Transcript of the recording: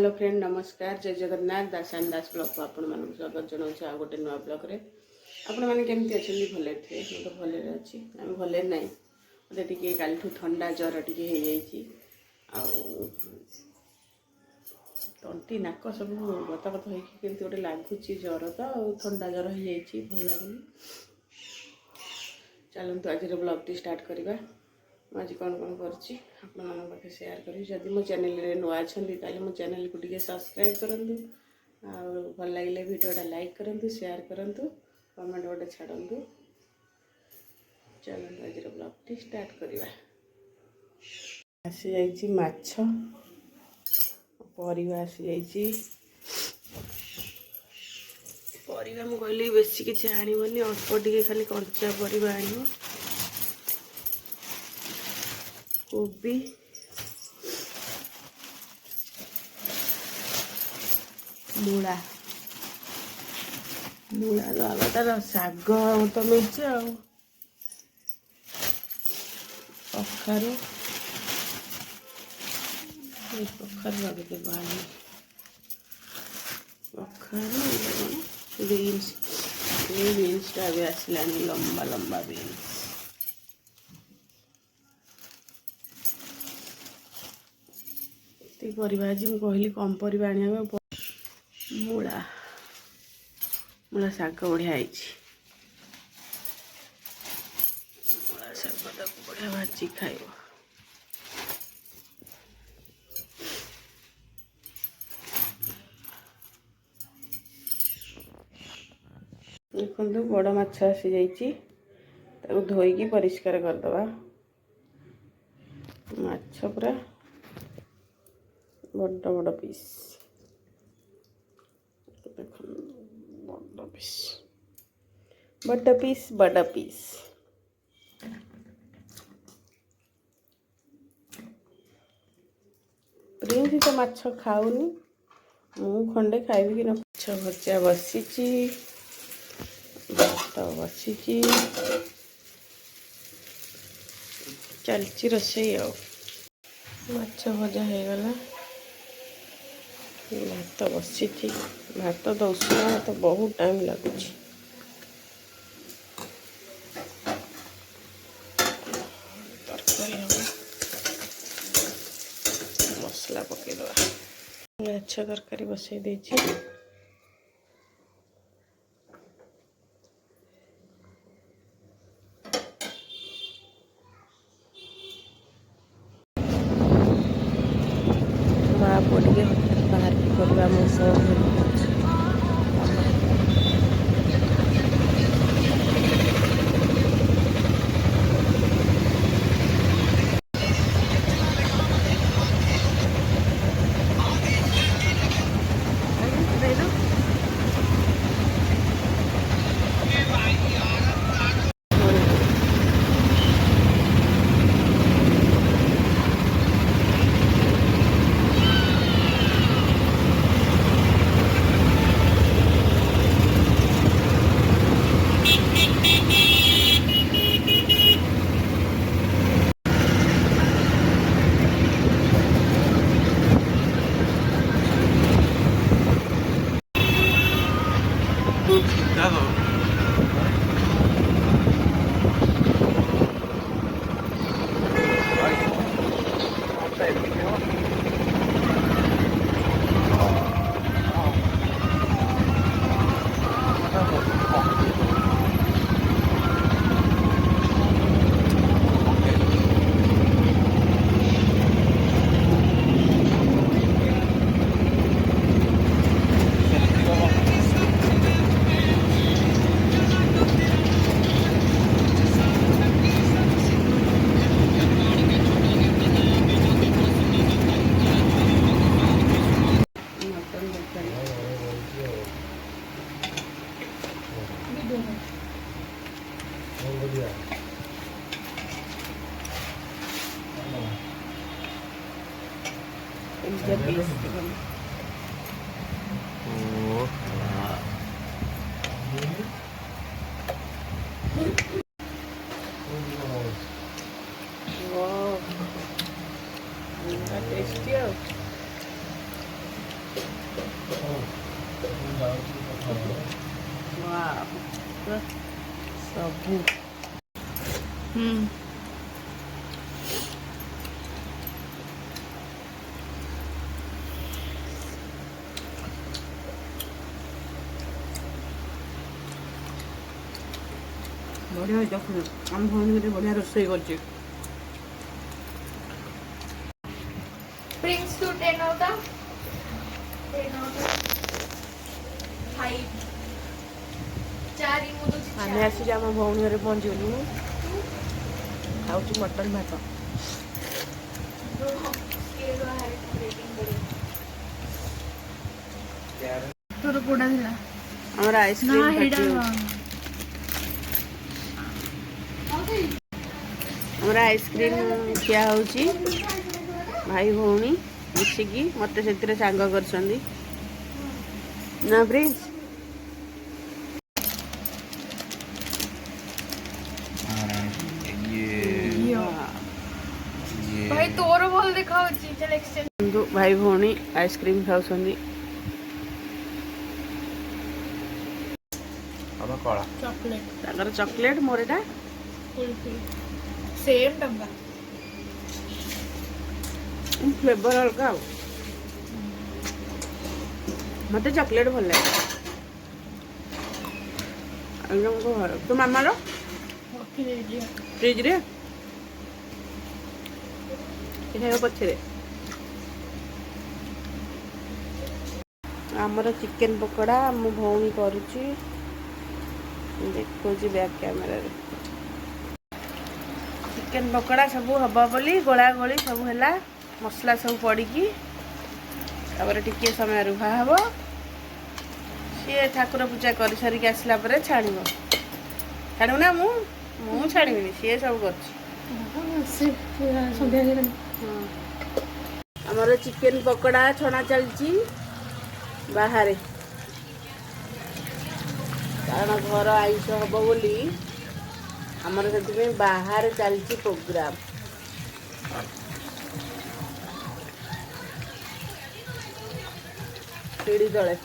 Hello friend नमस्कार जय जगन्नाथ दासान दास blog को आपण मानक स्वागत जनाऊँ आ गोटे नुआ ब्लॉग रे आपण मैंने केमती अच्छा भले थे तो भले अच्छी आम भले ना मत टे कल ठंडा ज्वर टे तंटी नाक सब गत गत होती गोटे लगुच ज्वर तो ठंडा ज्वर हो भल लगुनि। चलते आज ब्लॉग टी स्टार्ट करवा। आज कौन कौन कर सेयार करी जदि मो चैनल रे नुआ अच्छा मो चैनल को टे सब्सक्राइब करूँ भल लगे वीडियोटा लाइक करूँ शेयर करूँ कमेंट गोटे छाड़ू। चलते आज ब्लॉग टी स्टार्ट करवा। आसी जाइए माछ परिवा आसी जाइए परिवा मु कहली बेसी किसी आनबनी अल्प टे खाली कंचा परिवा आन कोबी मूला मूला लगातार शाग तो मिलছে आ कखारू कखारू लगे बाली कखारू बीन्स ये बीन्सटा भी आसला लंबा लंबा बीन्स परिवा आज मुझे कहली कम परिवा आने मूला मूला शाग बढ़िया मूला शाग बढ़िया भाजी खाइब। देखो बड़ माछ आसी जाइए धोईकी परिष्कार करदे माछ पूरा बड़ बड़ पीस देख बड़ पीस बड़ पीस बड़ पीस प्रिंस तो माछ खाऊनी मु खंडे खाइबी कि माछ भजा बसी भात बसी चलची रोषेई माछ भजा हो गला भात बसी भात तो उषुना भात बहुत टाइम लगुच तरकारी हम मसला पकईदे माछ तरकारी बसई दे माँ पुआ बाहर की करवा मो ସବୁ ବଢ଼ିଆ ହେଇଛି। ଦେଖୁଛୁ ଆମ ଭଉଣୀ ଗୋଟେ ବଢ଼ିଆ ରୋଷେଇ କରୁଛି। Brings to 10 out of 10 out of 5. चारि मुझे ଆମେ ଆସିକି ଆମ ଭଉଣୀ ଘରେ ପହଞ୍ଚିଗଲୁ। ଖାଉଛି ମଟନ ଭାତ। तोर कोडा थिला ଆମର ना ଆଇସ୍କ୍ରିମ୍ हेडा ଆମର ଆଇସ୍କ୍ରିମ୍ ଖିଆ ହେଉଛି। ଭାଇ ଭଉଣୀ ମିଶିକି ମୋତେ ସେଥିରେ ସାଙ୍ଗ କରିଛନ୍ତି ନା ପ୍ରିନ୍ସ। भाई तोर भल देखा होची चल एक्सचेंज କିନ୍ତୁ ଭାଇ ଭଉଣୀ ଆଇସ୍କ୍ରିମ୍ ଖାଉଛନ୍ତି। चॉकलेट ତାଙ୍କର ଚକୋଲେଟ୍ ମୋର ଏଟା कुल्फी सेम डब्बा ଫ୍ଲେଭର ଅଲଗା ଆଉ। ମୋତେ ଚକୋଲେଟ୍ ଭଲ ଲାଗେ। ଆଉ ଜଣଙ୍କ ଘର ତୋ ମାମାର ओके ले लिया ଫ୍ରିଜ୍ରେ ଖାଇବା ପଛରେ। ଆମର ଚିକେନ୍ ପକୋଡ଼ା ଆମ ଭଉଣୀ କରୁଛି। ଦେଖୁଛି ବ୍ୟାକ୍ କ୍ୟାମେରାରେ। ଚିକେନ୍ ପକୋଡ଼ା ସବୁ ହବ ବୋଲି ଗୋଳା ଗୋଳି ସବୁ ହେଲା। ମସଲା ସବୁ ପଡ଼ିକି ତାପରେ ଟିକିଏ ସମୟ ରୁହା ହେବ। ସିଏ ଠାକୁର ପୂଜା କରିସାରିକି ଆସିଲା ପରେ ଛାଣିବ। ଛାଣିବୁ ନା ମୁଁ ଛାଣିବିନି, ସିଏ ସବୁ କରୁଛି। ଆମର ଚିକେନ୍ ପକୋଡ଼ା ଛଣା ଚାଲିଛି ବାହାରେ, କାରଣ ଘର ଆଇଁଷ ହେବ ବୋଲି ଆମର ସେଥିପାଇଁ ବାହାରେ ଚାଲିଛି ପ୍ରୋଗ୍ରାମ। ସିଡ଼ି ତଳେ